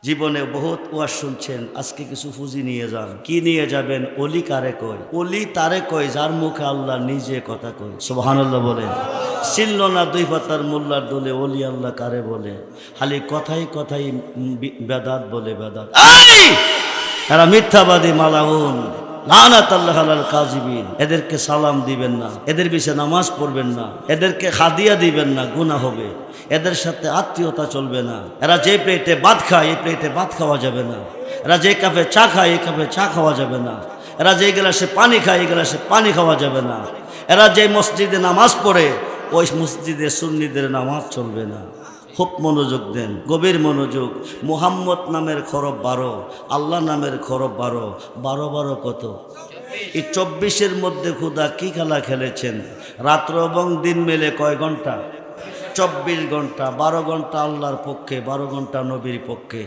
জীবনে বহুত ওয়াজ শুনছেন, আজকে কিছু পুঁজি নিয়ে যান। কি নিয়ে যাবেন? অলি কারে কয়? অলি তারে কয় যার মুখে আল্লাহ নিজে কথা কয়। সুবহানাল্লাহ বলেন। ছিল না দুই পাতার মোল্লার দলে অলি আল্লাহ কারে বলে? খালি কথাই কথাই বেদাত বলে, বেদাত। এরা মিথ্যাবাদী মালাউন, লানাতুল্লাহ আলাল কাযিবিন। এদেরকে সালাম দিবেন না, এদের বিষয়ে নামাজ পড়বেন না, এদেরকে হাদিয়া দিবেন না, গুনাহ হবে। এদের সাথে আত্মীয়তা চলবে না। এরা যে প্লেটে ভাত খায় এই প্লেটে ভাত খাওয়া যাবে না। এরা যে কাপে চা খায় এই কাপে চা খাওয়া যাবে না। এরা যে গ্লাসে পানি খায় এই গ্লাসে পানি খাওয়া যাবে না। এরা যে মসজিদে নামাজ পড়ে ওই মসজিদে সুন্নিদের নামাজ চলবে না। খুব মনোযোগ দেন, গভীর মনোযোগ। মুহাম্মদ নামের খরব 12, আল্লাহ নামের খরব 12। 12 12 কত? এই 24-এর মধ্যে খুদা কি খেলা খেলেছেন? রাত্র এবং দিন মেলে কয় ঘন্টা? 24 ঘন্টা। 12 ঘন্টা আল্লাহর পক্ষে, 12 ঘন্টা নবীর পক্ষে।